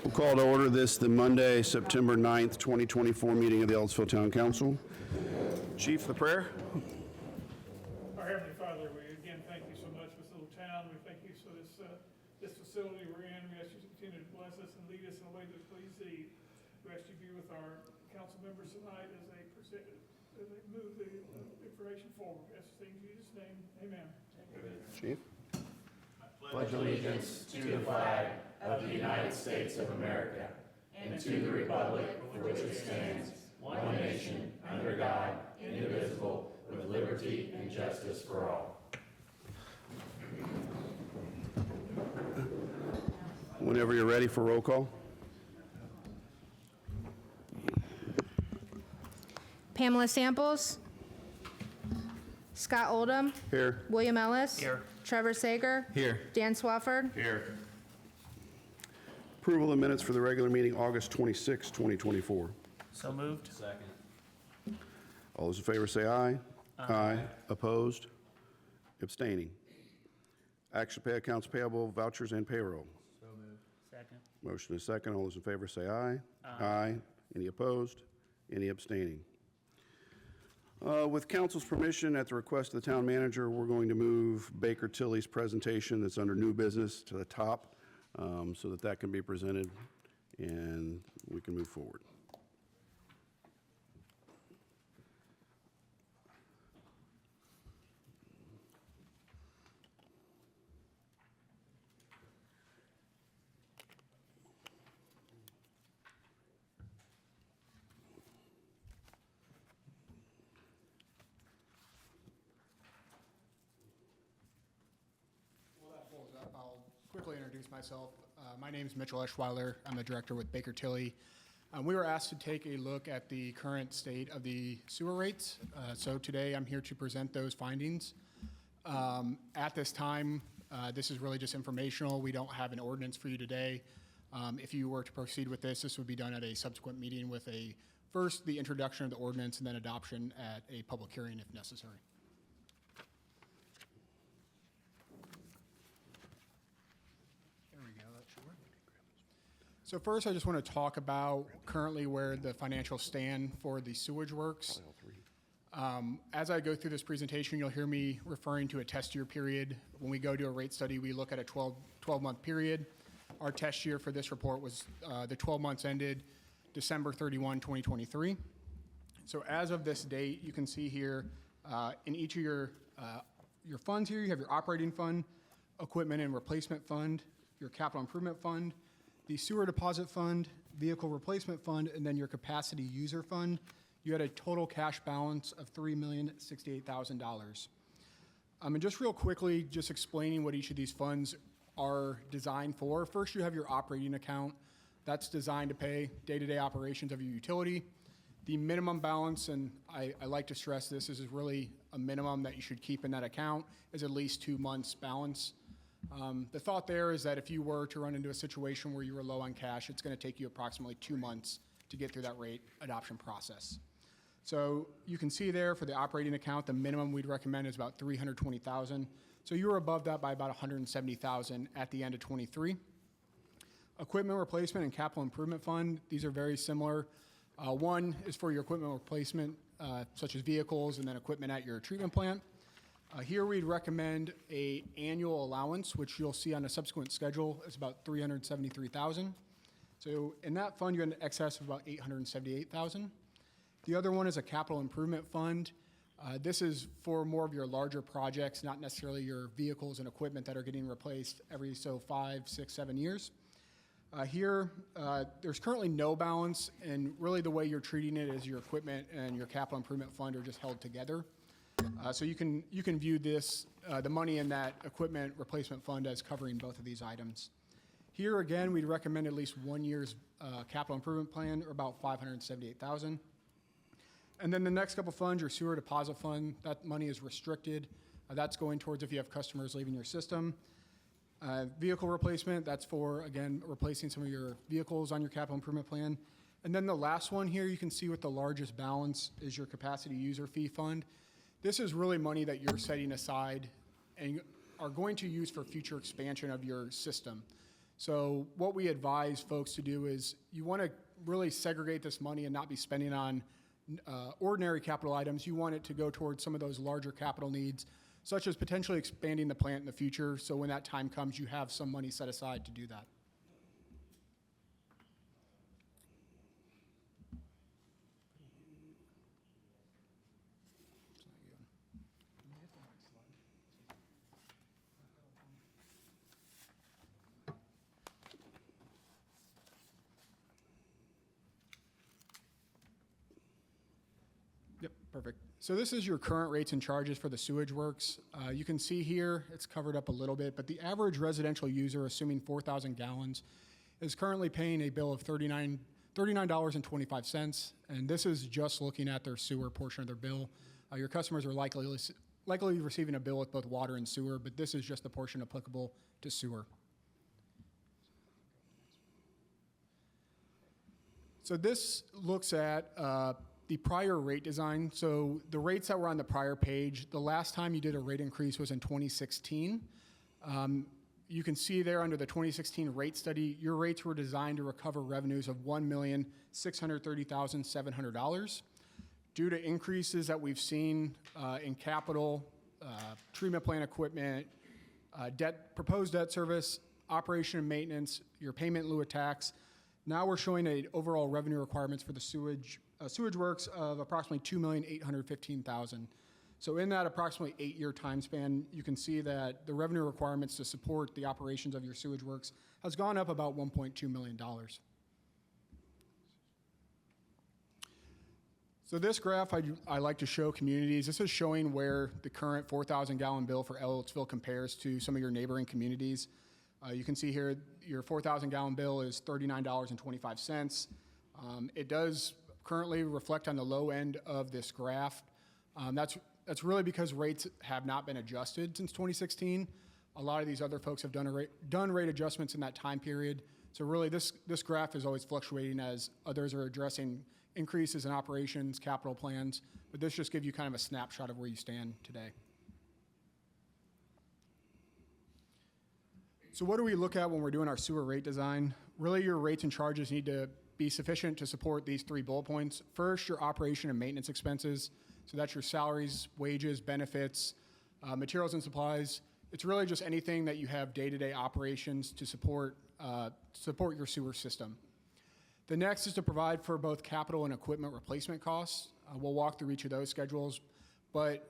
We'll call to order the Monday, September 9th, 2024 meeting of the Ellettsville Town Council. Chief, the prayer. Our Heavenly Father, we again thank you so much for this little town. We thank you for this facility we're in. We ask you to continue to bless us and lead us in a way that pleases thee. We ask you to be with our council members tonight as they move the information forward. We ask things in Jesus' name. Amen. Chief. Pledge allegiance to the flag of the United States of America and to the republic for which it stands, one nation, under God, indivisible, with liberty and justice for all. Whenever you're ready for roll call. Pamela Samples. Scott Oldham. Here. William Ellis. Here. Trevor Sager. Here. Dan Swafford. Here. Approval of minutes for the regular meeting, August 26, 2024. So moved. Second. All those in favor say aye. Aye. Opposed? Abstaining. Action to pay accounts payable, vouchers, and payroll. So moved. Second. Motion is second. All those in favor say aye. Aye. Any opposed? Any abstaining? With council's permission, at the request of the town manager, we're going to move Baker Tilly's presentation that's under new business to the top so that can be presented and we can move forward. I'll quickly introduce myself. My name is Mitchell Eschweiler. I'm the director with Baker Tilly. We were asked to take a look at the current state of the sewer rates. So today I'm here to present those findings. At this time, this is really just informational. We don't have an ordinance for you today. If you were to proceed with this would be done at a subsequent meeting with first the introduction of the ordinance and then adoption at a public hearing if necessary. So first, I just want to talk about currently where the financials stand for the sewage works. As I go through this presentation, you'll hear me referring to a test year period. When we go to a rate study, we look at a 12-month period. Our test year for this report was the 12 months ended December 31, 2023. So as of this date, you can see here in each of your funds here, you have your operating fund, equipment and replacement fund, your capital improvement fund, the sewer deposit fund, vehicle replacement fund, and then your capacity user fund. You had a total cash balance of $3,068,000. And just real quickly, just explaining what each of these funds are designed for. First, you have your operating account. That's designed to pay day-to-day operations of your utility. The minimum balance, and I like to stress this is really a minimum that you should keep in that account, is at least 2 months balance. The thought there is that if you were to run into a situation where you were low on cash, it's going to take you approximately 2 months to get through that rate adoption process. So you can see there for the operating account, the minimum we'd recommend is about $320,000. So you were above that by about $170,000 at the end of 23. Equipment replacement and capital improvement fund, these are very similar. One is for your equipment replacement, such as vehicles and then equipment at your treatment plant. Here we'd recommend a annual allowance, which you'll see on a subsequent schedule is about $373,000. So in that fund, you have an excess of about $878,000. The other one is a capital improvement fund. This is for more of your larger projects, not necessarily your vehicles and equipment that are getting replaced every 5, 6, 7 years. Here, there's currently no balance, and really the way you're treating it is your equipment and your capital improvement fund are just held together. So you can view this, the money in that equipment replacement fund as covering both of these items. Here again, we'd recommend at least 1 year's capital improvement plan, or about $578,000. And then the next couple funds, your sewer deposit fund, that money is restricted. That's going towards if you have customers leaving your system. Vehicle replacement, that's for, again, replacing some of your vehicles on your capital improvement plan. And then the last one here, you can see with the largest balance is your capacity user fee fund. This is really money that you're setting aside and are going to use for future expansion of your system. So what we advise folks to do is you want to really segregate this money and not be spending on ordinary capital items. You want it to go towards some of those larger capital needs, such as potentially expanding the plant in the future. So when that time comes, you have some money set aside to do that. Yep, perfect. So this is your current rates and charges for the sewage works. You can see here, it's covered up a little bit, but the average residential user, assuming 4,000 gallons, is currently paying a bill of $39.25, and this is just looking at their sewer portion of their bill. Your customers are likely receiving a bill with both water and sewer, but this is just the portion applicable to sewer. So this looks at the prior rate design. So the rates that were on the prior page, the last time you did a rate increase was in 2016. You can see there under the 2016 rate study, your rates were designed to recover revenues of $1,630,700. Due to increases that we've seen in capital, treatment plant equipment, proposed debt service, operation and maintenance, your payment in lieu of tax, now we're showing an overall revenue requirements for the sewage works of approximately $2,815,000. So in that approximately 8-year time span, you can see that the revenue requirements to support the operations of your sewage works has gone up about $1.2 million. So this graph I like to show communities. This is showing where the current 4,000 gallon bill for Ellettsville compares to some of your neighboring communities. You can see here your 4,000 gallon bill is $39.25. It does currently reflect on the low end of this graph. That's really because rates have not been adjusted since 2016. A lot of these other folks have done rate adjustments in that time period. So really this graph is always fluctuating as others are addressing increases in operations, capital plans, but this just gives you kind of a snapshot of where you stand today. So what do we look at when we're doing our sewer rate design? Really your rates and charges need to be sufficient to support these 3 bullet points. First, your operation and maintenance expenses. So that's your salaries, wages, benefits, materials and supplies. It's really just anything that you have day-to-day operations to support your sewer system. The next is to provide for both capital and equipment replacement costs. We'll walk through each of those schedules, but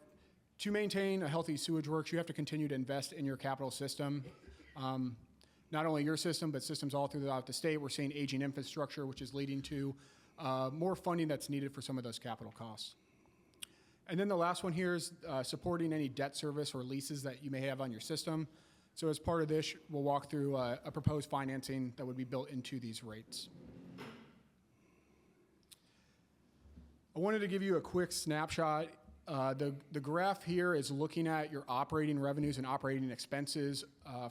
to maintain a healthy sewage works, you have to continue to invest in your capital system. Not only your system, but systems all throughout the state. We're seeing aging infrastructure, which is leading to more funding that's needed for some of those capital costs. And then the last one here is supporting any debt service or leases that you may have on your system. So as part of this, we'll walk through a proposed financing that would be built into these rates. I wanted to give you a quick snapshot. The graph here is looking at your operating revenues and operating expenses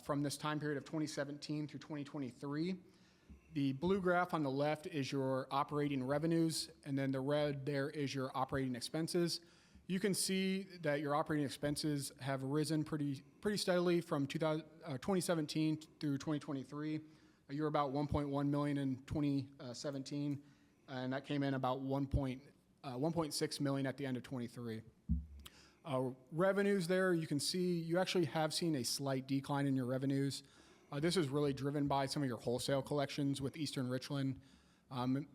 from this time period of 2017 through 2023. The blue graph on the left is your operating revenues, and then the red there is your operating expenses. You can see that your operating expenses have risen pretty steadily from 2017 through 2023. You were about $1.1 million in 2017, and that came in about $1.6 million at the end of 23. Revenues there, you can see you actually have seen a slight decline in your revenues. This is really driven by some of your wholesale collections with Eastern Richland.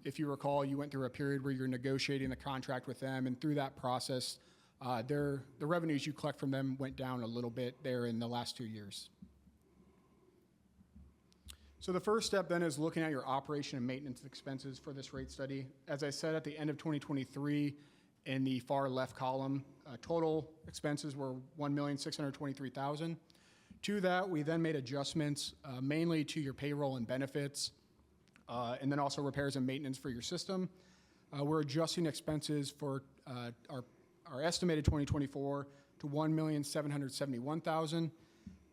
If you recall, you went through a period where you're negotiating the contract with them, and through that process, the revenues you collect from them went down a little bit there in the last 2 years. So the first step then is looking at your operation and maintenance expenses for this rate study. As I said, at the end of 2023, in the far left column, total expenses were $1,623,000. To that, we then made adjustments mainly to your payroll and benefits, and then also repairs and maintenance for your system. We're adjusting expenses for our estimated 2024 to $1,771,000.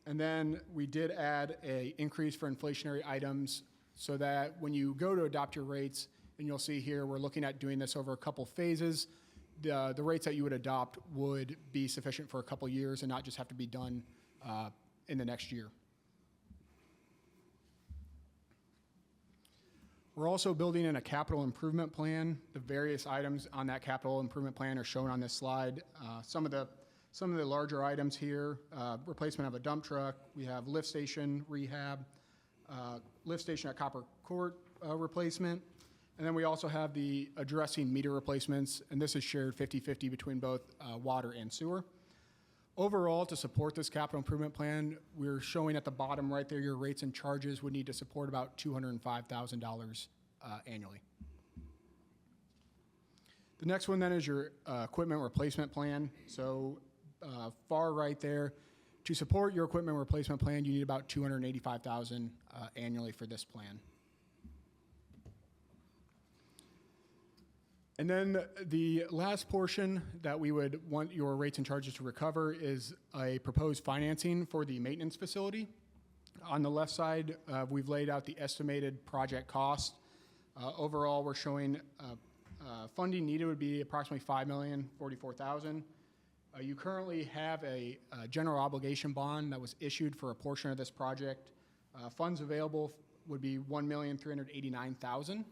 And then we did add an increase for inflationary items so that when you go to adopt your rates, and you'll see here, we're looking at doing this over a couple phases, the rates that you would adopt would be sufficient for a couple years and not just have to be done in the next year. We're also building in a capital improvement plan. The various items on that capital improvement plan are shown on this slide. Some of the larger items here, replacement of a dump truck. We have lift station rehab, lift station at Copper Court replacement. And then we also have the addressing meter replacements, and this is shared 50-50 between both water and sewer. Overall, to support this capital improvement plan, we're showing at the bottom right there, your rates and charges would need to support about $205,000 annually. The next one then is your equipment replacement plan. So far right there, to support your equipment replacement plan, you need about $285,000 annually for this plan. And then the last portion that we would want your rates and charges to recover is a proposed financing for the maintenance facility. On the left side, we've laid out the estimated project cost. Overall, we're showing funding needed would be approximately $5,044,000. You currently have a general obligation bond that was issued for a portion of this project. Funds available would be $1,389,000.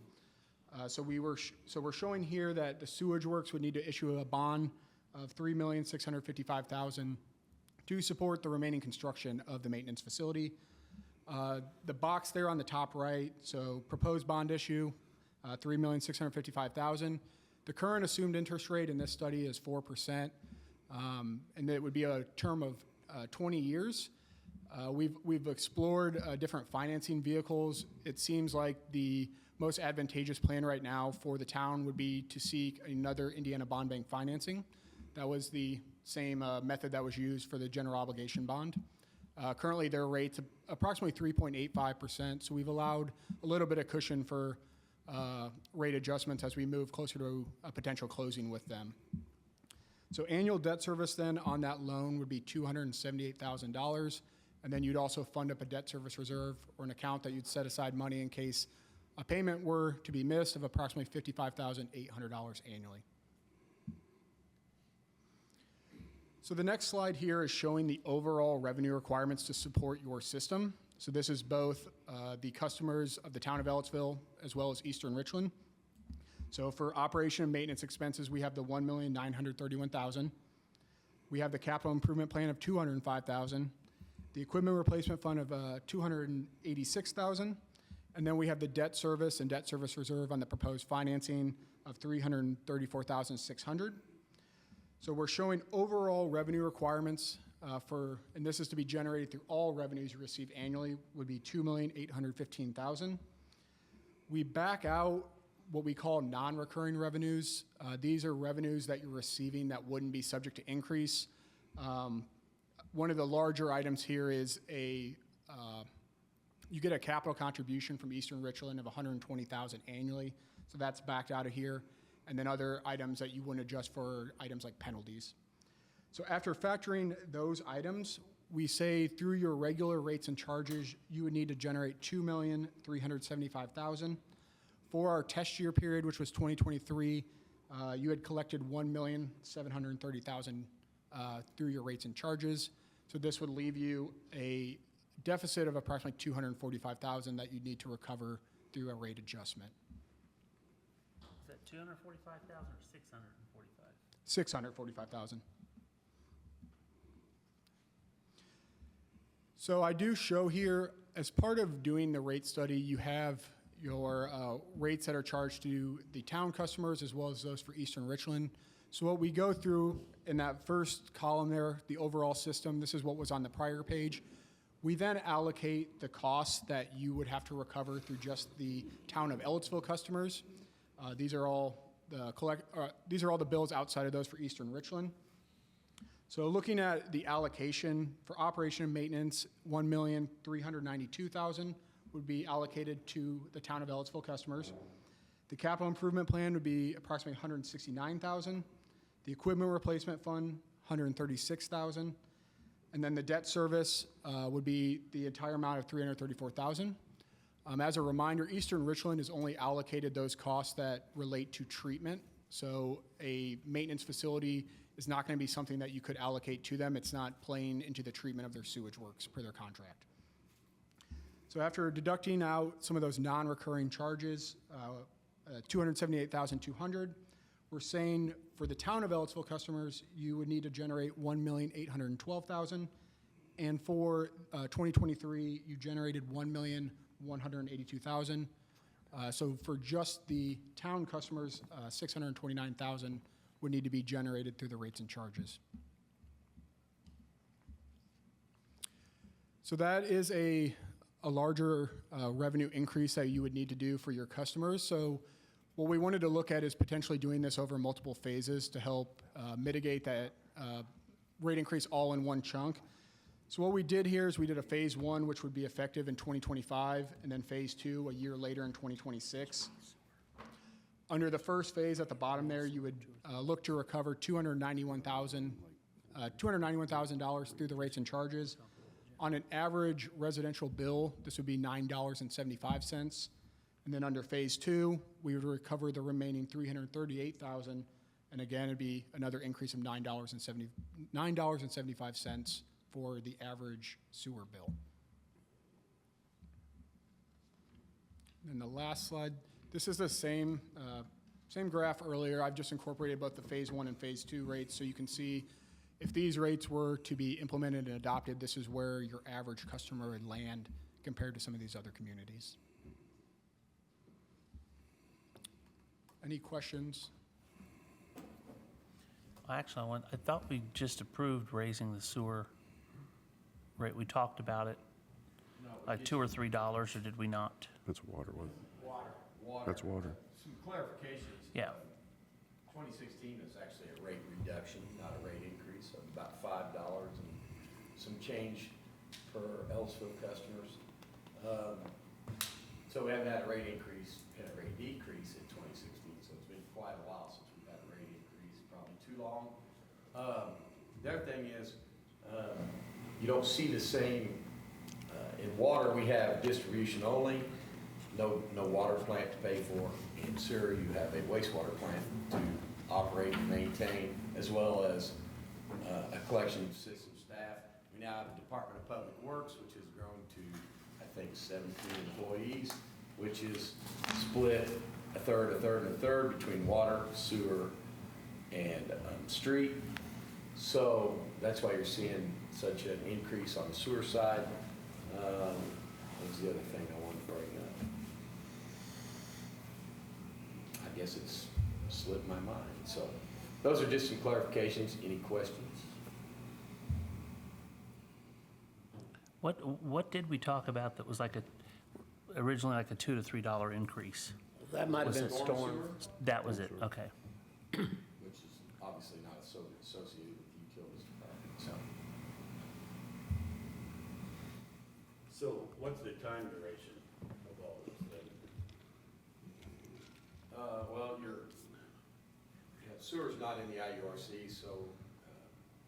So we're showing here that the sewage works would need to issue a bond of $3,655,000 to support the remaining construction of the maintenance facility. The box there on the top right, so proposed bond issue, $3,655,000. The current assumed interest rate in this study is 4%, and it would be a term of 20 years. We've explored different financing vehicles. It seems like the most advantageous plan right now for the town would be to seek another Indiana Bond Bank financing. That was the same method that was used for the general obligation bond. Currently, their rate's approximately 3.85%, so we've allowed a little bit of cushion for rate adjustments as we move closer to a potential closing with them. So annual debt service then on that loan would be $278,000, and then you'd also fund up a debt service reserve or an account that you'd set aside money in case a payment were to be missed of approximately $55,800 annually. So the next slide here is showing the overall revenue requirements to support your system. So this is both the customers of the town of Ellettsville as well as Eastern Richland. So for operation and maintenance expenses, we have the $1,931,000. We have the capital improvement plan of $205,000, the equipment replacement fund of $286,000, and then we have the debt service and debt service reserve on the proposed financing of $334,600. So we're showing overall revenue requirements and this is to be generated through all revenues you receive annually, would be $2,815,000. We back out what we call non-recurring revenues. These are revenues that you're receiving that wouldn't be subject to increase. One of the larger items here is you get a capital contribution from Eastern Richland of $120,000 annually, so that's backed out of here, and then other items that you wouldn't adjust for items like penalties. So after factoring those items, we say through your regular rates and charges, you would need to generate $2,375,000. For our test year period, which was 2023, you had collected $1,730,000 through your rates and charges. So this would leave you a deficit of approximately $245,000 that you'd need to recover through a rate adjustment. Is that 245,000 or 645? 645,000. So I do show here, as part of doing the rate study, you have your rates that are charged to the town customers as well as those for Eastern Richland. So what we go through in that first column there, the overall system, this is what was on the prior page. We then allocate the costs that you would have to recover through just the town of Ellettsville customers. These are all the bills outside of those for Eastern Richland. So looking at the allocation for operation and maintenance, $1,392,000 would be allocated to the town of Ellettsville customers. The capital improvement plan would be approximately $169,000. The equipment replacement fund, $136,000. And then the debt service would be the entire amount of $334,000. As a reminder, Eastern Richland has only allocated those costs that relate to treatment. So a maintenance facility is not going to be something that you could allocate to them. It's not playing into the treatment of their sewage works per their contract. So after deducting out some of those non-recurring charges, $278,200, we're saying for the town of Ellettsville customers, you would need to generate $1,812,000. And for 2023, you generated $1,182,000. So for just the town customers, $629,000 would need to be generated through the rates and charges. So that is a larger revenue increase that you would need to do for your customers. So what we wanted to look at is potentially doing this over multiple phases to help mitigate that rate increase all in one chunk. So what we did here is we did a phase one, which would be effective in 2025, and then phase two a year later in 2026. Under the first phase at the bottom there, you would look to recover $291,000 through the rates and charges. On an average residential bill, this would be $9.75. And then under phase two, we would recover the remaining $338,000. And again, it'd be another increase of $9.75 for the average sewer bill. And the last slide, this is the same graph earlier. I've just incorporated both the phase one and phase two rates, so you can see if these rates were to be implemented and adopted, this is where your average customer would land compared to some of these other communities. Any questions? Actually, I thought we just approved raising the sewer rate. We talked about it, like $2 or $3, or did we not? That's water, wasn't it? Water. That's water. Some clarifications. Yeah. 2016 is actually a rate reduction, not a rate increase, of about $5 and some change per Ellettsville customers. So we haven't had a rate increase and a rate decrease in 2016, so it's been quite a while since we've had a rate increase, probably too long. The other thing is, you don't see the same, in water we have distribution only, no water plant to pay for. In sewer, you have a wastewater plant to operate and maintain, as well as a collection system staff. We now have a Department of Public Works, which has grown to, I think, 17 employees, which is split a third between water, sewer, and street. So that's why you're seeing such an increase on the sewer side. What was the other thing I wanted to bring up? I guess it's slipped my mind. So those are just some clarifications. Any questions? What did we talk about that was like originally like a $2 to $3 increase? That might have been Storm storm. sewer, That was it, okay. which is obviously not associated with the utilities department. So what's the time duration of all this then? Well, sewer's not in the IURC, so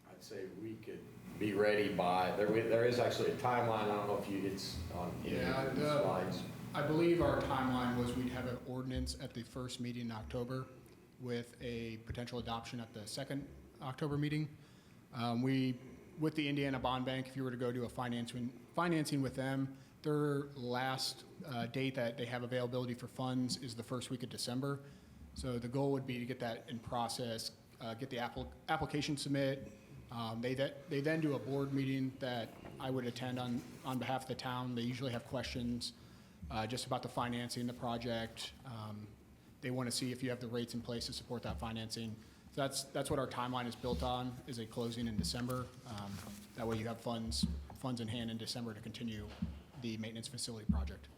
I'd say we could be ready by, there is actually a timeline. I don't know if it's on any of the slides. I believe our timeline was we'd have an ordinance at the first meeting in October with a potential adoption at the second October meeting. With the Indiana Bond Bank, if you were to go do a financing with them, their last date that they have availability for funds is the first week of December. So the goal would be to get that in process, get the application submit. They then do a board meeting that I would attend on behalf of the town. They usually have questions just about the financing, the project. They want to see if you have the rates in place to support that financing. So that's what our timeline is built on, is a closing in December. That way you have funds in hand in December to continue the maintenance facility project.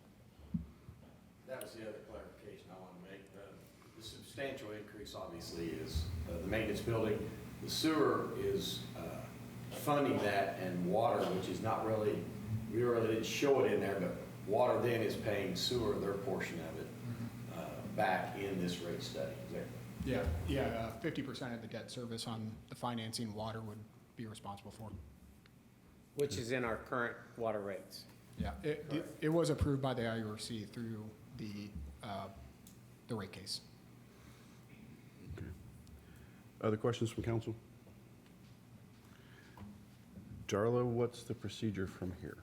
That was the other clarification I wanted to make. The substantial increase obviously is the maintenance building. The sewer is funding that, and water, which is not really, we really didn't show it in there, but water then is paying sewer their portion of it back in this rate study. Is there? Yeah, 50% of the debt service on the financing water would be responsible for. Which is in our current water rates. Yeah, it was approved by the IURC through the rate case. Okay. Other questions from council? Darla, what's the procedure from here?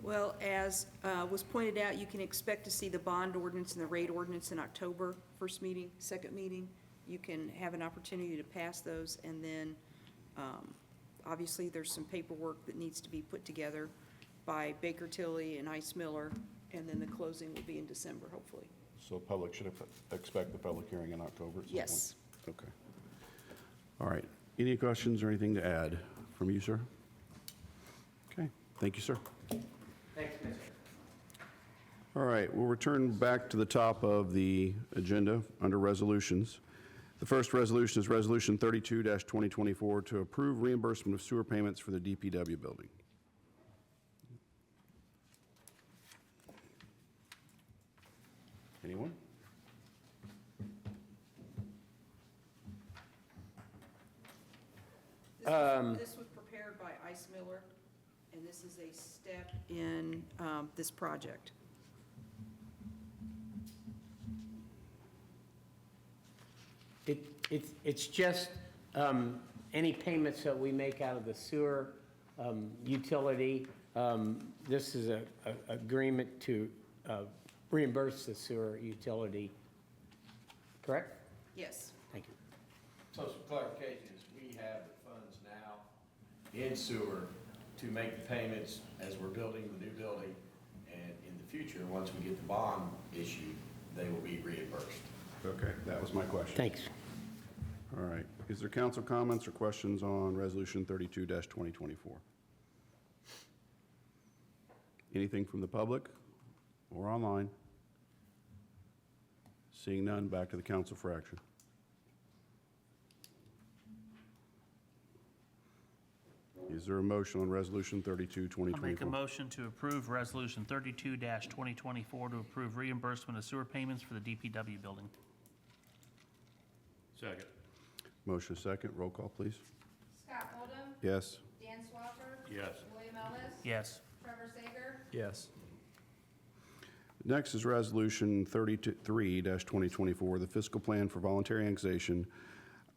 Well, as was pointed out, you can expect to see the bond ordinance and the rate ordinance in October, first meeting, second meeting. You can have an opportunity to pass those, and then, obviously, there's some paperwork that needs to be put together by Baker Tilly and Ice Miller, and then the closing will be in December, hopefully. So public should expect the public hearing in October at some point? Yes. Okay. All right. Any questions or anything to add from you, sir? Okay. Thank you, sir. Thanks, Mr. All right, we'll return back to the top of the agenda under resolutions. The first resolution is Resolution 32-2024 to approve reimbursement of sewer payments for the DPW building. Anyone? This was prepared by Ice Miller, and this is a step in this project. It's just any payments that we make out of the sewer utility. This is a agreement to reimburse the sewer utility, correct? Yes. Thank you. So some clarification is we have the funds now in sewer to make the payments as we're building the new building. And in the future, once we get the bond issued, they will be reimbursed. Okay, that was my question. Thanks. All right. Is there council comments or questions on Resolution 32-2024? Anything from the public or online? Seeing none, back to the council for action. Is there a motion on Resolution 32-2024? I'll make a motion to approve Resolution 32-2024 to approve reimbursement of sewer payments for the DPW building. Second. Motion is second. Roll call, please. Scott Oldham. Yes. Dan Swafford. Yes. William Ellis. Yes. Trevor Sager. Yes. Next is Resolution 33-2024, the fiscal plan for voluntary annexation.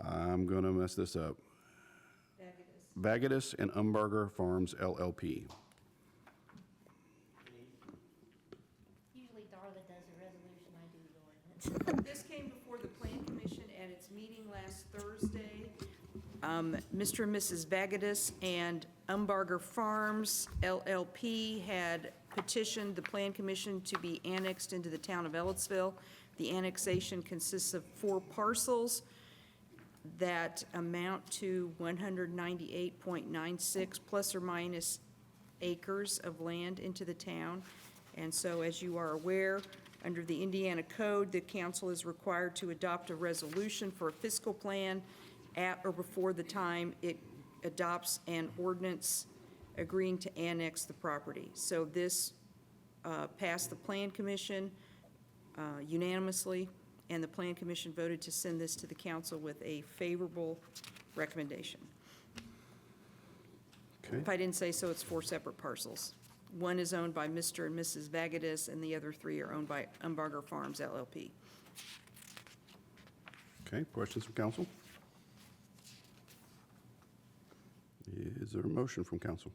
I'm going to mess this up. Vagadis and Umbarger Farms, LLP. Usually Darla does a resolution, I do the ordinance. This came before the Plan Commission at its meeting last Thursday. Mr. and Mrs. Vagadis and Umbarger Farms LLP had petitioned the Plan Commission to be annexed into the town of Ellettsville. The annexation consists of 4 parcels that amount to 198.96 plus or minus acres of land into the town. And so, as you are aware, under the Indiana Code, the council is required to adopt a resolution for a fiscal plan at or before the time it adopts an ordinance agreeing to annex the property. So this passed the Plan Commission unanimously, and the Plan Commission voted to send this to the council with a favorable recommendation. Okay. If I didn't say so, it's 4 separate parcels. One is owned by Mr. and Mrs. Vagadis, and the other 3 are owned by Umbarger Farms LLP. Okay, questions from council? Is there a motion from council?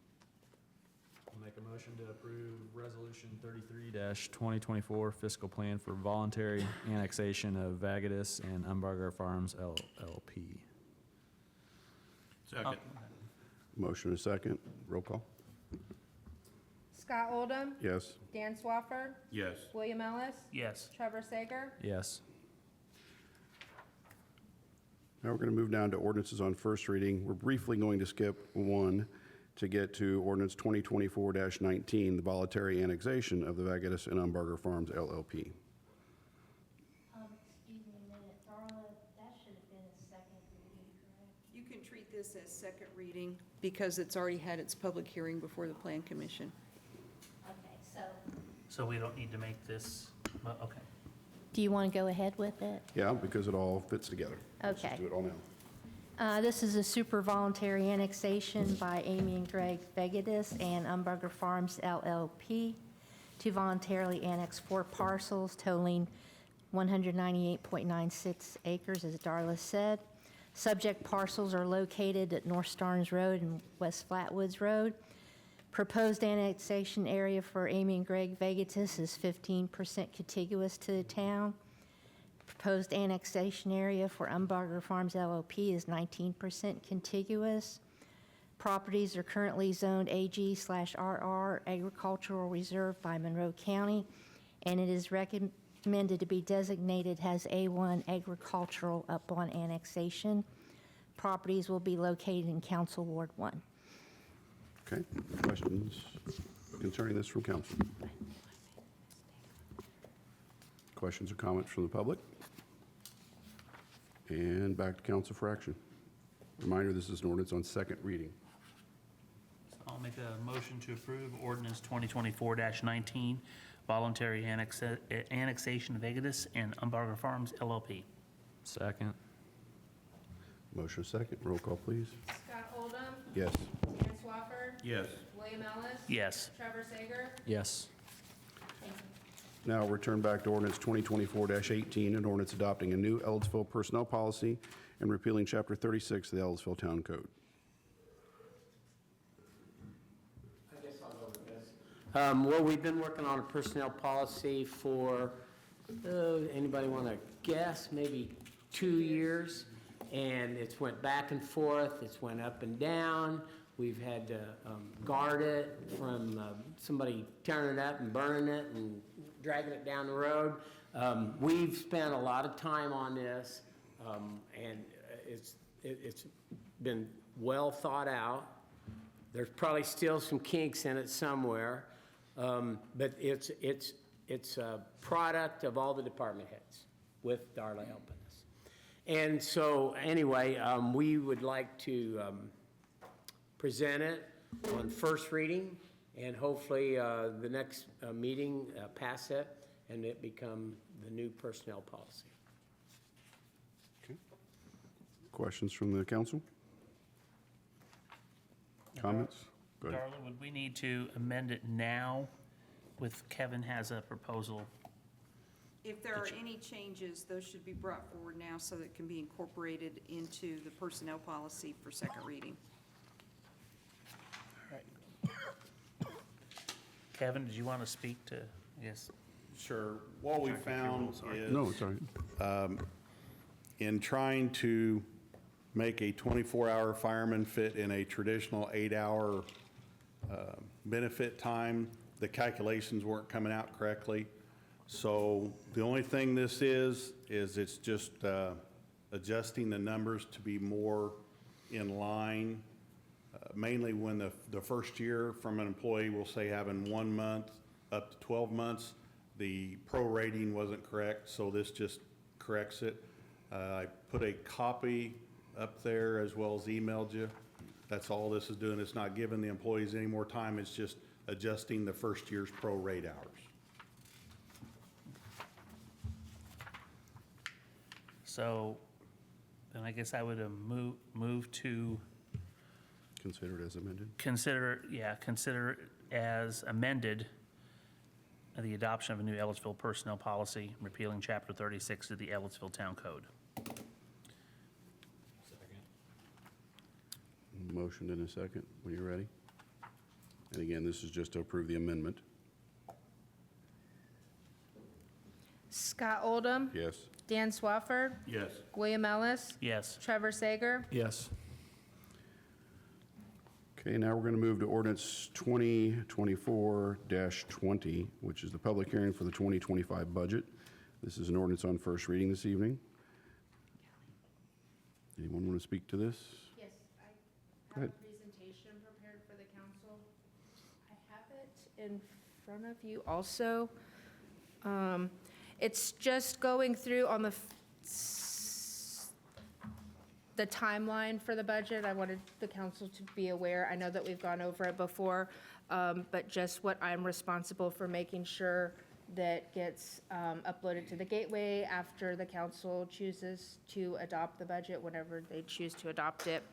I'll make a motion to approve Resolution 33-2024 fiscal plan for voluntary annexation of Vagadis and Umbarger Farms LLP. Second. Motion is second. Roll call. Scott Oldham. Yes. Dan Swafford. Yes. William Ellis. Yes. Trevor Sager. Yes. Now we're going to move down to ordinances on first reading. We're briefly going to skip 1 to get to ordinance 2024-19, the voluntary annexation of the Vagadis and Umbarger Farms LLP. Excuse me a minute, Darla, that should have been a second reading, correct? You can treat this as second reading because it's already had its public hearing before the Plan Commission. Okay, So we don't need to make this, well, okay. do you want to go ahead with it? Yeah, because it all fits together. Let's just Okay. do it all now. This is a super voluntary annexation by Amy and Greg Vagadis and Umbarger Farms LLP to voluntarily annex 4 parcels totaling 198.96 acres, as Darla said. Subject parcels are located at North Starnes Road and West Flatwoods Road. Proposed annexation area for Amy and Greg Vegetis is 15% contiguous to the town. Proposed annexation area for Umbarger Farms LLP is 19% contiguous. Properties are currently zoned AG/RR Agricultural Reserve by Monroe County, and it is recommended to be designated as A1 Agricultural upon annexation. Properties will be located in Council Ward 1. Okay, questions concerning this from council? Questions or comments from the public? And back to council for action. Reminder, this is an ordinance on second reading. I'll make a motion to approve ordinance 2024-19, voluntary annexation of Vegetis and Umbarger Farms LLP. Second. Motion second, roll call, please. Scott Oldham. Yes. Dan Swafford. Yes. William Ellis. Yes. Trevor Sager. Yes. Thank you. Now return back to ordinance 2024-18, an ordinance adopting a new Ellettsville personnel policy and repealing Chapter 36 of the Ellettsville Town Code. I guess I'll go with this. Well, we've been working on a personnel policy for, anybody want to guess, maybe 2 years? And it's went back and forth, it's went up and down. We've had to guard it from somebody tearing it up and burning it and dragging it down the road. We've spent a lot of time on this, and it's been well thought out. There's probably still some kinks in it somewhere, but it's a product of all the department heads, with Darla helping us. And so, anyway, we would like to present it on first reading, and hopefully the next meeting pass it, and it become the new personnel policy. Okay. Questions from the council? Comments? Go ahead. Darla, would we need to amend it now with Kevin has a proposal? If there are any changes, those should be brought forward now so that it can be incorporated into the personnel policy for second reading. Kevin, did you want to speak to, yes? Sure. What we found is, No, it's all right. in trying to make a 24-hour fireman fit in a traditional 8-hour benefit time, the calculations weren't coming out correctly. So the only thing this is it's just adjusting the numbers to be more in line. Mainly when the first year from an employee, we'll say having 1 month up to 12 months, the prorating wasn't correct, so this just corrects it. I put a copy up there as well as emailed you. That's all this is doing. It's not giving the employees any more time. It's just adjusting the first year's prorate hours. So then I guess I would move to Considered as amended. consider as amended the adoption of a new Ellettsville personnel policy, repealing Chapter 36 of the Ellettsville Town Code. Motion in a second, when you're ready. And again, this is just to approve the amendment. Scott Oldham. Yes. Dan Swafford. Yes. William Ellis. Yes. Trevor Sager. Yes. Okay, now we're going to move to ordinance 2024-20, which is the public hearing for the 2025 budget. This is an ordinance on first reading this evening. Anyone want to speak to this? Yes, Go I ahead. have a presentation prepared for the council. I have it in front of you also. It's just going through on the timeline for the budget. I wanted the council to be aware. I know that we've gone over it before, but just what I'm responsible for making sure that gets uploaded to the gateway after the council chooses to adopt the budget, whenever they choose to adopt it.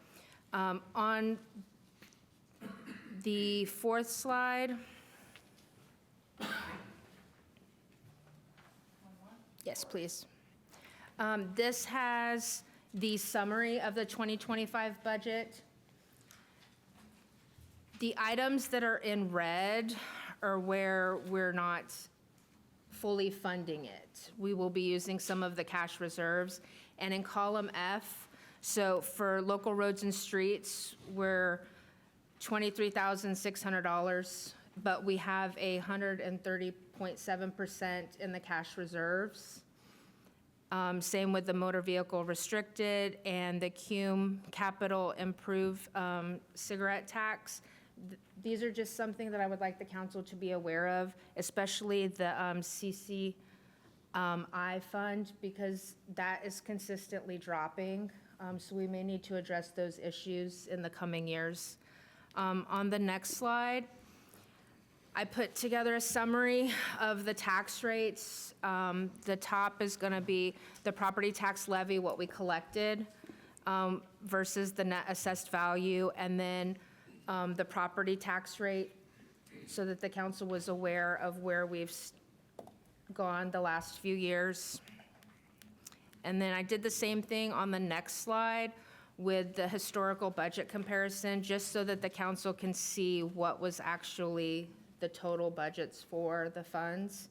On the fourth slide. Yes, please. This has the summary of the 2025 budget. The items that are in red are where we're not fully funding it. We will be using some of the cash reserves. And in column F, so for local roads and streets, we're $23,600, but we have 130.7% in the cash reserves. Same with the motor vehicle restricted and the CUME capital improve cigarette tax. These are just something that I would like the council to be aware of, especially the CCI fund, because that is consistently dropping. So we may need to address those issues in the coming years. On the next slide, I put together a summary of the tax rates. The top is going to be the property tax levy, what we collected, versus the net assessed value, and then the property tax rate, so that the council was aware of where we've gone the last few years. And then I did the same thing on the next slide with the historical budget comparison, just so that the council can see what was actually the total budgets for the funds.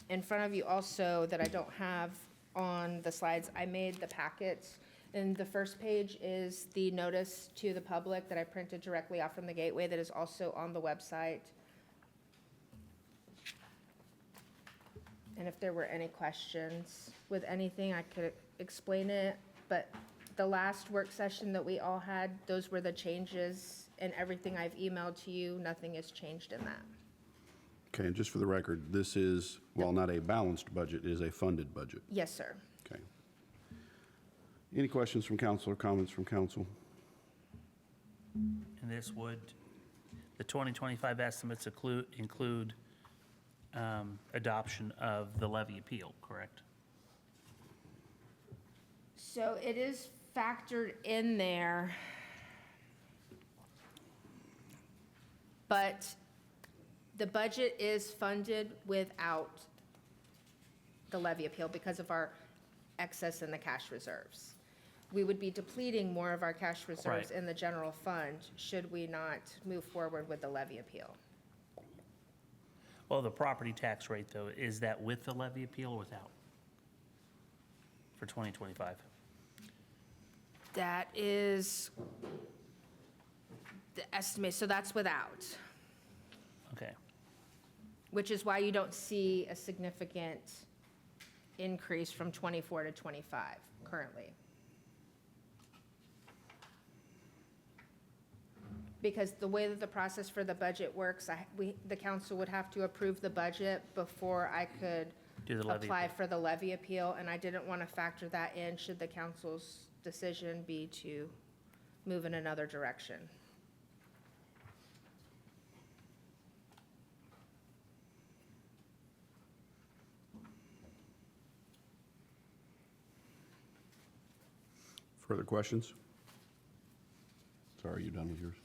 In front of you also, that I don't have on the slides, I made the packets. And the first page is the notice to the public that I printed directly off from the gateway that is also on the website. And if there were any questions with anything, I could explain it. But the last work session that we all had, those were the changes, and everything I've emailed to you, nothing has changed in that. Okay, and just for the record, this is, while not a balanced budget, it is a funded budget. Yes, sir. Okay. Any questions from council or comments from council? And this would, the 2025 estimates include adoption of the levy appeal, correct? So it is factored in there, but the budget is funded without the levy appeal because of our excess in the cash reserves. We would be depleting more of our cash reserves Right. in the general fund should we not move forward with the levy appeal. Well, the property tax rate, though, is that with the levy appeal or without? For 2025? That is the estimate, so that's without, Okay. which is why you don't see a significant increase from 24 to 25 currently. Because the way that the process for the budget works, the council would have to approve the budget before I could Do the levy apply appeal. for the levy appeal, and I didn't want to factor that in should the council's decision be to move in another direction. Further questions? Sorry, are you done with yours?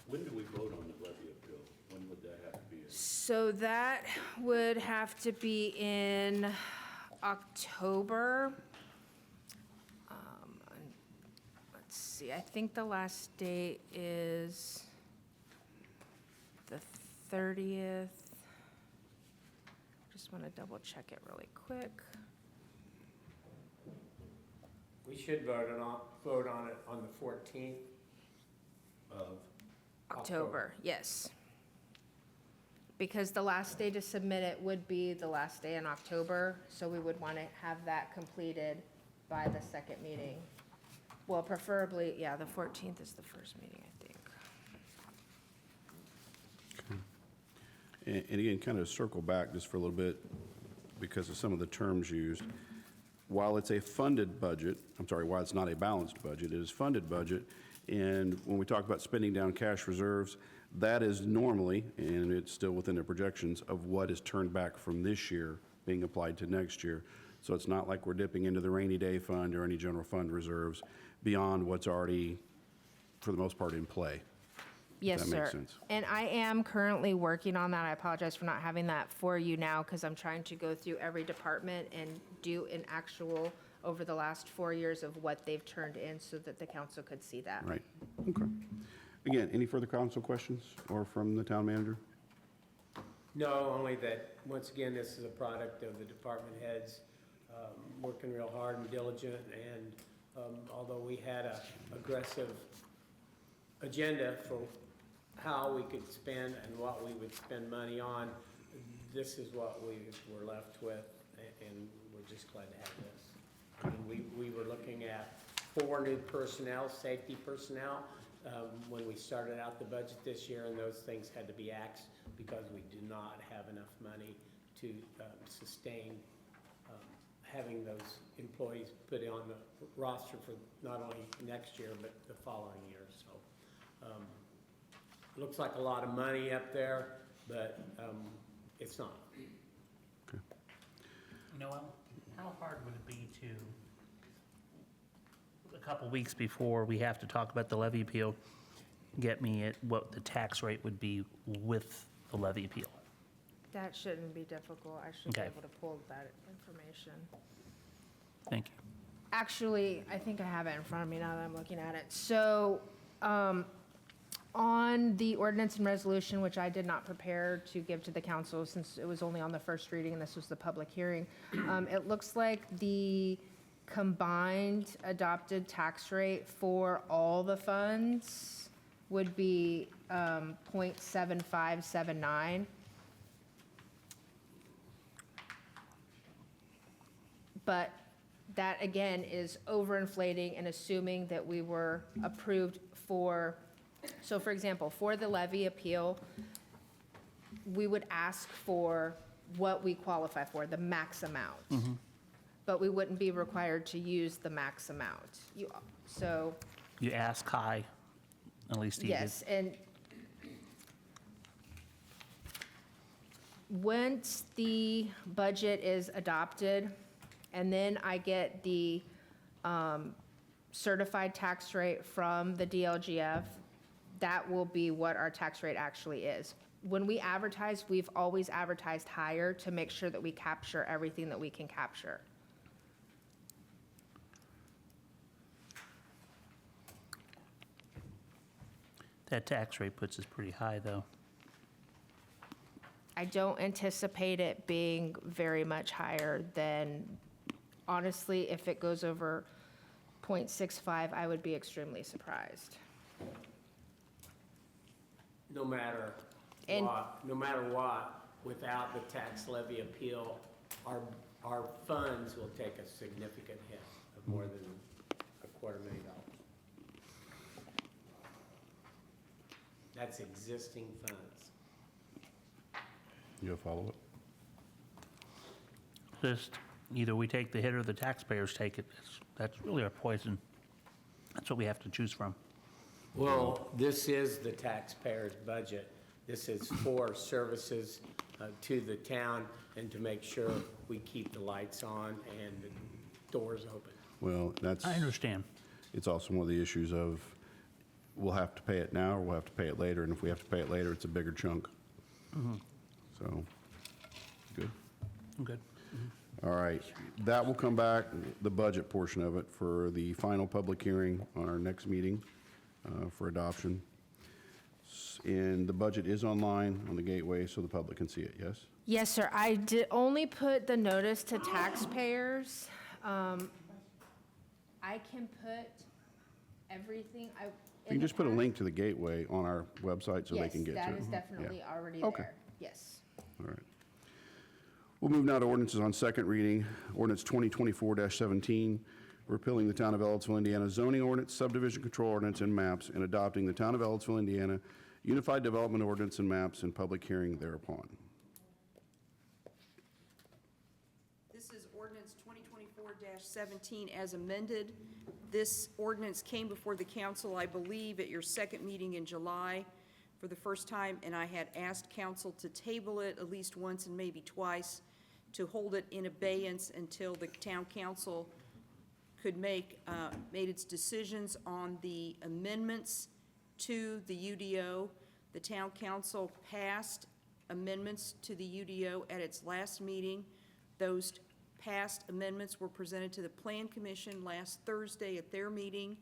When do we vote on the levy appeal? When would that have to be? So that would have to be in October. Let's see, I think the last date is the 30th. Just want to double check it really quick. We should vote on it on the 14th of October, yes. Because the last day to submit it would be the last day in October, so we would want to have that completed by the second meeting. Well, preferably, yeah, the 14th is the first meeting, I think. And again, kind of circle back just for a little bit because of some of the terms used. While it's a funded budget, while it's not a balanced budget, it is funded budget. And when we talk about spending down cash reserves, that is normally, and it's still within the projections, of what is turned back from this year being applied to next year. So it's not like we're dipping into the rainy day fund or any general fund reserves beyond what's already, for the most part, in play. Yes, That sir. makes sense. And I am currently working on that. I apologize for not having that for you now because I'm trying to go through every department and do an actual over the last 4 years of what they've turned in so that the council could see that. Right, okay. Again, any further council questions or from the town manager? No, only that, once again, this is a product of the department heads working real hard and diligent, and although we had a aggressive agenda for how we could spend and what we would spend money on, this is what we were left with, and we're just glad to have this. I mean, we were looking at 4 new personnel, safety personnel, when we started out the budget this year, and those things had to be axed because we do not have enough money to sustain having those employees put on the roster for not only next year, but the following year. So, looks like a lot of money up there, but it's not. Noel, how hard would it be to, a couple weeks before we have to talk about the levy appeal, get me at what the tax rate would be with the levy appeal? That shouldn't be difficult. I should be Okay. able to pull that information. Thank you. Actually, I think I have it in front of me now that I'm looking at it. So, on the ordinance and resolution, which I did not prepare to give to the council since it was only on the first reading and this was the public hearing, it looks like the combined adopted tax rate for all the funds would be 0.7579. But that, again, is overinflating and assuming that we were approved for, so for example, for the levy appeal, we would ask for what we qualify for, the max amount. But we wouldn't be required to use the max amount. So, You ask high, at least you did. yes, and once the budget is adopted, and then I get the certified tax rate from the DLGF, that will be what our tax rate actually is. When we advertise, we've always advertised higher to make sure that we capture everything that we can capture. That tax rate puts us pretty high, though. I don't anticipate it being very much higher than, honestly, if it goes over 0.65, I would be extremely surprised. No matter And- what, without the tax levy appeal, our funds will take a significant hit of more than $250,000. That's existing funds. You have follow-up? Just either we take the hit or the taxpayers take it. That's really our poison. That's what we have to choose from. Well, this is the taxpayer's budget. This is for services to the town and to make sure we keep the lights on and the doors open. Well, that's, I understand. it's also one of the issues of, we'll have to pay it now or we'll have to pay it later, and if we have to pay it later, it's a bigger chunk. So, good. I'm good. All right, that will come back, the budget portion of it, for the final public hearing on our next meeting for adoption. And the budget is online on the gateway, so the public can see it, yes? Yes, sir. I did only put the notice to taxpayers. I can put everything, You can just put a link to the gateway on our website so they can get to it. Yes, that is definitely Yeah. already Okay. there. Yes. All right. We'll move now to ordinances on second reading. Ordinance 2024-17, repealing the Town of Ellettsville, Indiana zoning ordinance, subdivision control ordinance, and maps, and adopting the Town of Ellettsville, Indiana Unified Development Ordinance and maps, and public hearing thereupon. This is ordinance 2024-17 as amended. This ordinance came before the council, I believe, at your second meeting in July for the first time, and I had asked council to table it at least once and maybe twice, to hold it in abeyance until the town council could made its decisions on the amendments to the UDO. The town council passed amendments to the UDO at its last meeting. Those past amendments were presented to the Plan Commission last Thursday at their meeting,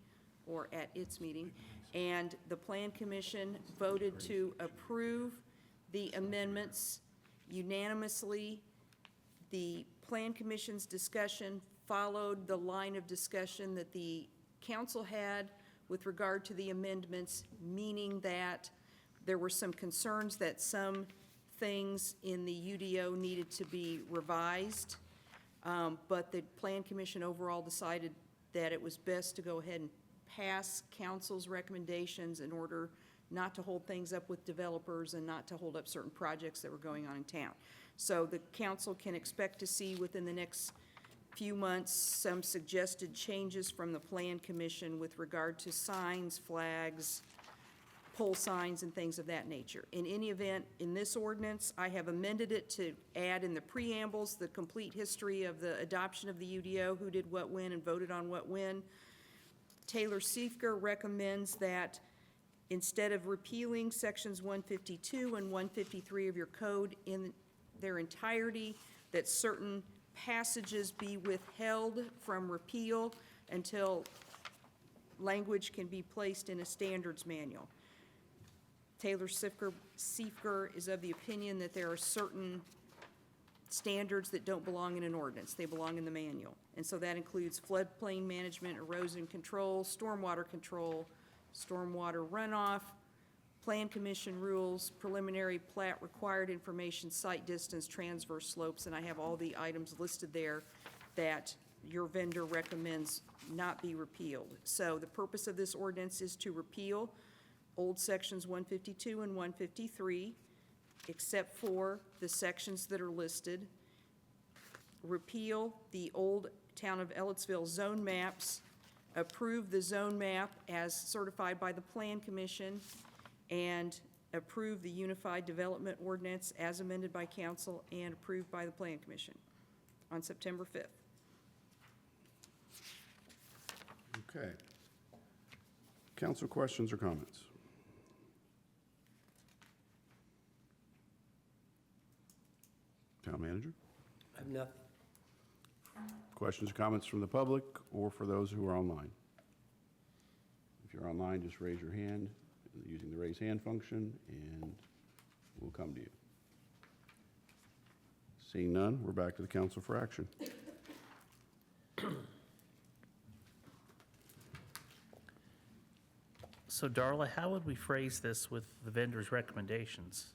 or at its meeting, And the Plan Commission voted to approve the amendments unanimously. The Plan Commission's discussion followed the line of discussion that the council had with regard to the amendments, meaning that there were some concerns that some things in the UDO needed to be revised, but the Plan Commission overall decided that it was best to go ahead and pass council's recommendations in order not to hold things up with developers and not to hold up certain projects that were going on in town. So the council can expect to see within the next few months some suggested changes from the Plan Commission with regard to signs, flags, pole signs, and things of that nature. In any event, in this ordinance, I have amended it to add in the preambles the complete history of the adoption of the UDO, who did what when and voted on what when. Taylor Siefker recommends that instead of repealing sections 152 and 153 of your code in their entirety, that certain passages be withheld from repeal until language can be placed in a standards manual. Taylor Siefker is of the opinion that there are certain standards that don't belong in an ordinance. They belong in the manual. And so that includes floodplain management, erosion control, stormwater runoff, Plan Commission rules, preliminary plat required information, site distance, transverse slopes, and I have all the items listed there that your vendor recommends not be repealed. So the purpose of this ordinance is to repeal old sections 152 and 153, except for the sections that are listed. Repeal the old Town of Ellettsville zone maps, approve the zone map as certified by the Plan Commission, and approve the Unified Development Ordinance as amended by council and approved by the Plan Commission on September 5th. Okay. Council questions or comments? Town manager? I have nothing. Questions or comments from the public or for those who are online? If you're online, just raise your hand using the raise hand function, and we'll come to you. Seeing none, we're back to the council for action. So Darla, how would we phrase this with the vendor's recommendations?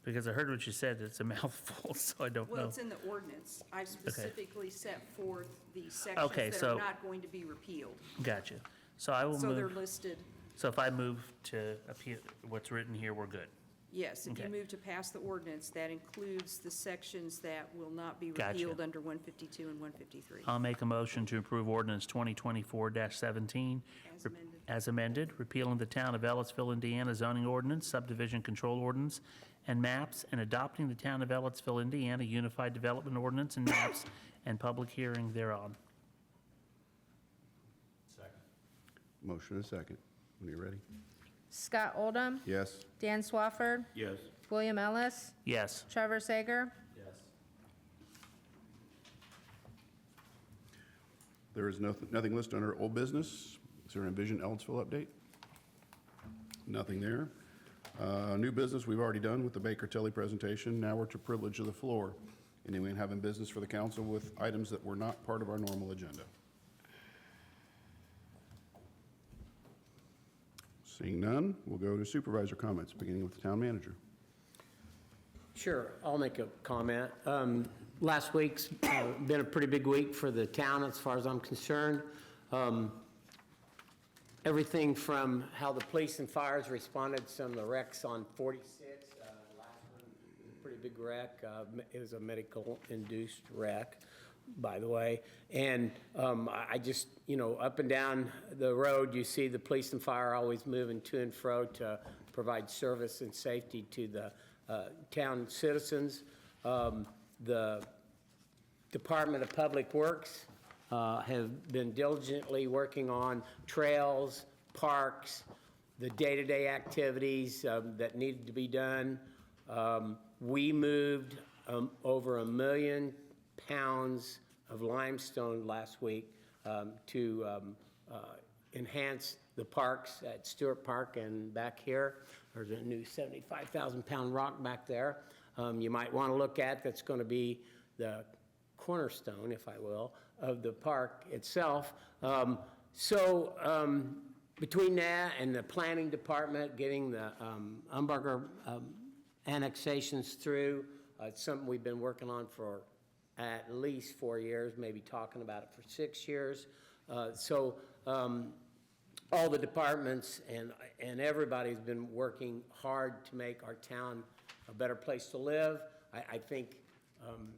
Because I heard what you said, it's a mouthful, so I don't know. Well, it's in the ordinance. I've specifically set forth the sections Okay, that so- are not going to be repealed. Gotcha. So I will So they're move, listed, so if I move to appeal, what's written here, we're good. yes, if you Okay. move to pass the ordinance, that includes the sections that will not be Gotcha. repealed under 152 and 153. I'll make a motion to approve ordinance 2024-17 As amended. as amended, repealing the Town of Ellettsville, Indiana zoning ordinance, subdivision control ordinance, and maps, and adopting the Town of Ellettsville, Indiana Unified Development Ordinance and maps, and public hearing thereon. Motion and a second. When you're ready. Scott Oldham, Yes? Dan Swafford, Yes. William Ellis, Yes. Trevor Sager. Yes. There is nothing listed under old business. Is there an Envision Ellettsville update? Nothing there. New business we've already done with the Baker Tilly presentation. Now we're to privilege of the floor. Anyone having business for the council with items that were not part of our normal agenda? Seeing none, we'll go to supervisor comments, beginning with the town manager. Sure, I'll make a comment. Last week's been a pretty big week for the town as far as I'm concerned. Everything from how the police and fires responded to some of the wrecks on 46. Last one was a pretty big wreck. It was a medical-induced wreck, by the way. And I just, up and down the road, you see the police and fire always moving to and fro to provide service and safety to the town citizens. The Department of Public Works have been diligently working on trails, parks, the day-to-day activities that needed to be done. We moved over 1 million pounds of limestone last week to enhance the parks at Stewart Park and back here. There's a new 75,000-pound rock back there you might want to look at that's going to be the cornerstone, if I will, of the park itself. Between that and the planning department, getting the Umberger annexations through, it's something we've been working on for at least 4 years, maybe talking about it for 6 years. All the departments and everybody's been working hard to make our town a better place to live. I think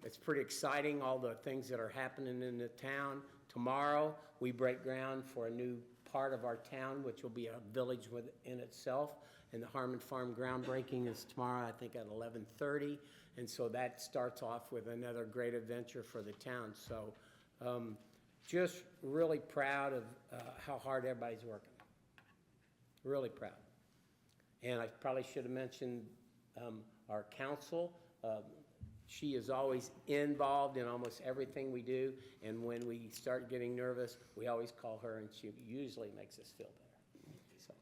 it's pretty exciting, all the things that are happening in the town. Tomorrow, we break ground for a new part of our town, which will be a village within itself. And the Harmon Farm groundbreaking is tomorrow, I think at 11:30. And so that starts off with another great adventure for the town. So just really proud of how hard everybody's working. Really proud. And I probably should have mentioned our council. She is always involved in almost everything we do, and when we start getting nervous, we always call her, and she usually makes us feel better. So,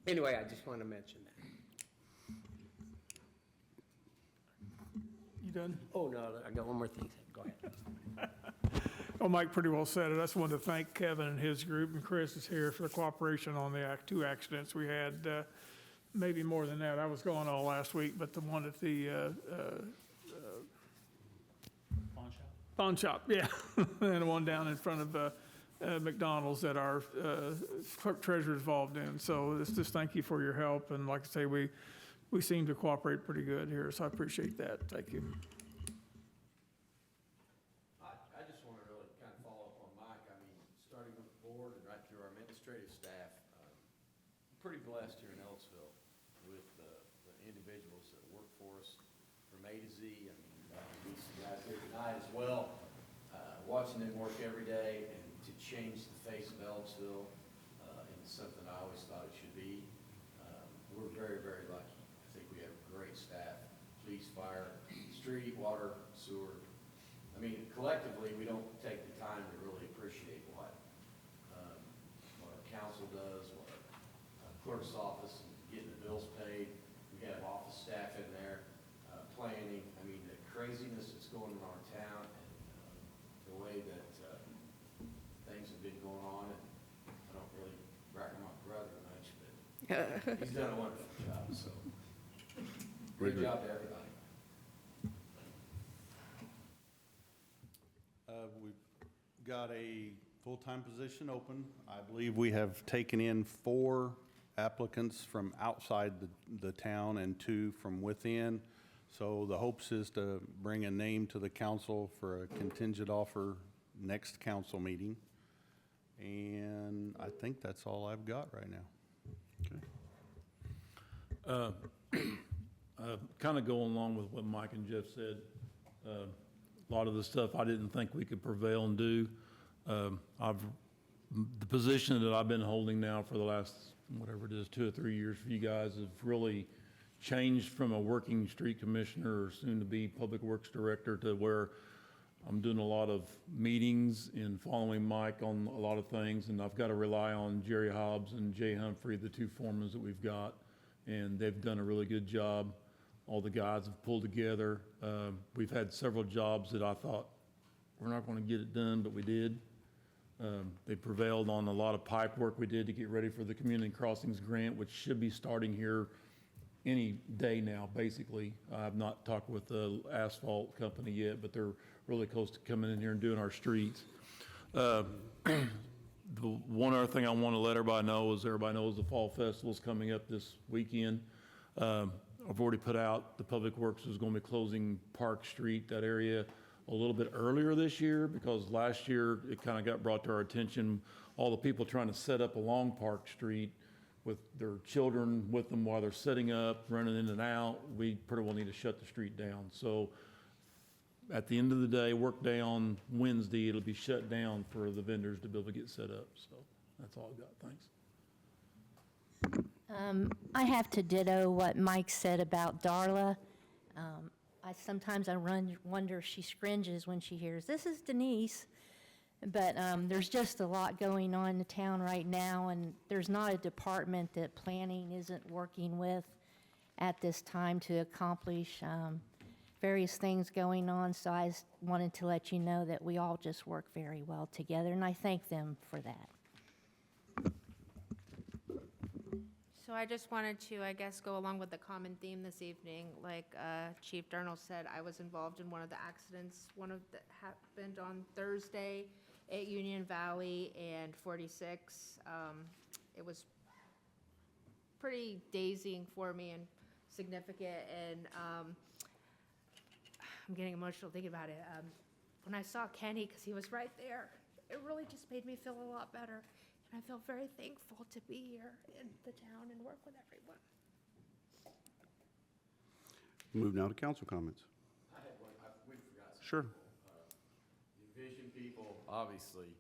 anyway, I just want to mention that. You done? Oh, no, I got one more thing. Go ahead. Well, Mike pretty well said it. I just wanted to thank Kevin and his group, and Chris is here for the cooperation on the two accidents we had. Maybe more than that. I was gone all last week, but the one at the pawn shop, yeah, and the one down in front of McDonald's that our clerk treasurer is involved in. So just thank you for your help, and like I say, we seem to cooperate pretty good here, so I appreciate that. Thank you. I just want to really kind of follow up on Mike. I mean, starting with the board and right through our administrative staff, pretty blessed here in Ellettsville with the individuals that work for us from A to Z. I mean, we see guys here tonight as well, watching them work every day, and to change the face of Ellettsville into something I always thought it should be. We're very, very lucky. I think we have great staff, police, fire, street, water, sewer. I mean, collectively, we don't take the time to really appreciate what our council does, what our clerk's office, and getting the bills paid. We have office staff in there, planning. I mean, the craziness that's going on in our town, and the way that things have been going on, and I don't really brag on my brother much, but he's done a wonderful job, so great job to everybody. We've got a full-time position open. I believe we have taken in 4 applicants from outside the town and 2 from within. So the hopes is to bring a name to the council for a contingent offer next council meeting. And I think that's all I've got right now. Okay. Kind of going along with what Mike and Jeff said, a lot of the stuff I didn't think we could prevail and do. The position that I've been holding now for the last, whatever it is, 2 or 3 years for you guys have really changed from a working street commissioner or soon to be public works director to where I'm doing a lot of meetings and following Mike on a lot of things. And I've got to rely on Jerry Hobbs and Jay Humphrey, the 2 foremen that we've got. And they've done a really good job. All the guys have pulled together. We've had several jobs that I thought we're not going to get it done, but we did. They prevailed on a lot of pipe work we did to get ready for the community crossings grant, which should be starting here any day now, basically. I've not talked with the asphalt company yet, but they're really close to coming in here and doing our streets. The one other thing I want to let everybody know is everybody knows the Fall Festival's coming up this weekend. I've already put out, the Public Works is going to be closing Park Street, that area, a little bit earlier this year, because last year it kind of got brought to our attention, all the people trying to set up along Park Street with their children with them while they're setting up, running in and out. We pretty well need to shut the street down. So at the end of the day, work day on Wednesday, it'll be shut down for the vendors to be able to get set up. So that's all I've got. Thanks. I have to ditto what Mike said about Darla. Sometimes I wonder if she scringes when she hears, "This is Denise." But there's just a lot going on in the town right now, and there's not a department that planning isn't working with at this time to accomplish various things going on. So I just wanted to let you know that we all just work very well together, and I thank them for that. So I just wanted to, I guess, go along with the common theme this evening. Like Chief Durnall said, I was involved in one of the accidents, one of that happened on Thursday at Union Valley and 46. It was pretty dazing for me and significant, and I'm getting emotional thinking about it. When I saw Kenny, because he was right there, it really just made me feel a lot better. And I feel very thankful to be here in the town and work with everyone. Move now to council comments. I had one, we forgot. Something. Sure. The Vision people, obviously,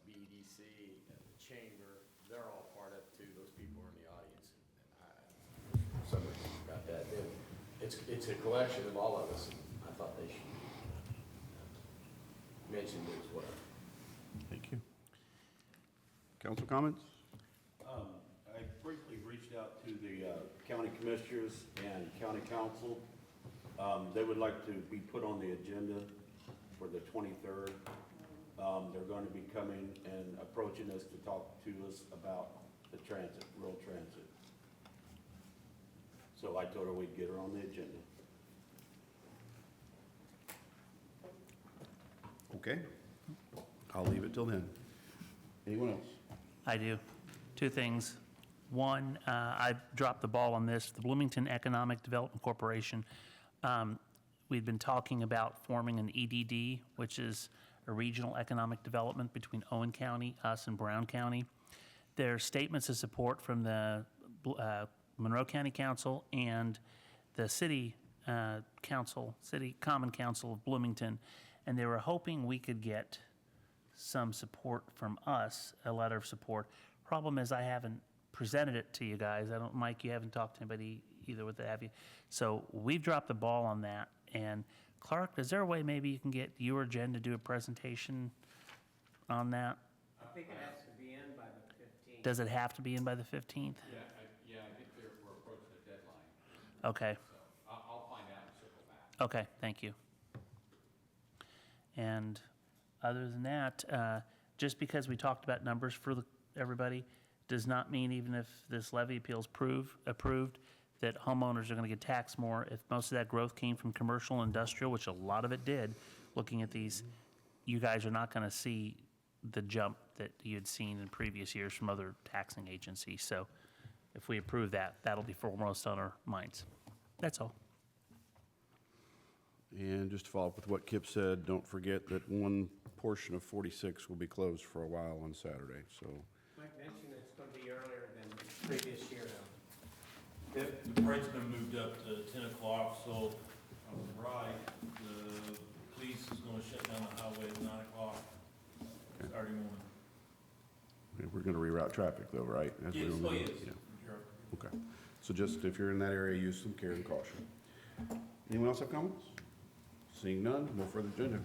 BEDC, the chamber, they're all part of it too. Those people are in the audience. And for some reason, I forgot that. It's a collection of all of us. I thought they should mention it as well. Thank you. Council comments? I briefly reached out to the county commissioners and county council. They would like to be put on the agenda for the 23rd. They're going to be coming and approaching us to talk to us about the transit, rural transit. So I told her we'd get her on the agenda. Okay. I'll leave it till then. Anyone else? I do. Two things. One, I dropped the ball on this. The Bloomington Economic Development Corporation, we've been talking about forming an EDD, which is a regional economic development between Owen County, us, and Brown County. There are statements of support from the Monroe County Council and the City Council, City Common Council of Bloomington, and they were hoping we could get some support from us, a letter of support. Problem is, I haven't presented it to you guys. I don't, Mike, you haven't talked to anybody either with that, have you? So we've dropped the ball on that. And Clark, is there a way maybe you can get you or Jen to do a presentation on that? I think it has to be in by the 15th. Does it have to be in by the 15th? I think we're approaching the deadline, Okay, so I'll find out and circle back. okay, thank you. And other than that, just because we talked about numbers for everybody, does not mean even if this levy appeal is approved, that homeowners are going to get taxed more. If most of that growth came from commercial and industrial, which a lot of it did, looking at these, you guys are not going to see the jump that you had seen in previous years from other taxing agencies. So if we approve that, that'll be foremost on our minds. That's all. And just to follow up with what Kip said, don't forget that one portion of 46 will be closed for a while on Saturday, so. Mike mentioned it's going to be earlier than the previous year now. The parade's been moved up to 10 o'clock, so on the right, the police is gonna shut down the highway at 9 o'clock Saturday morning. We're going to reroute traffic though, right? As we Yes, normally do? yes. Yeah. Sure. Okay. So just if you're in that area, use some care and caution. Anyone else have comments? Seeing none, no further agenda.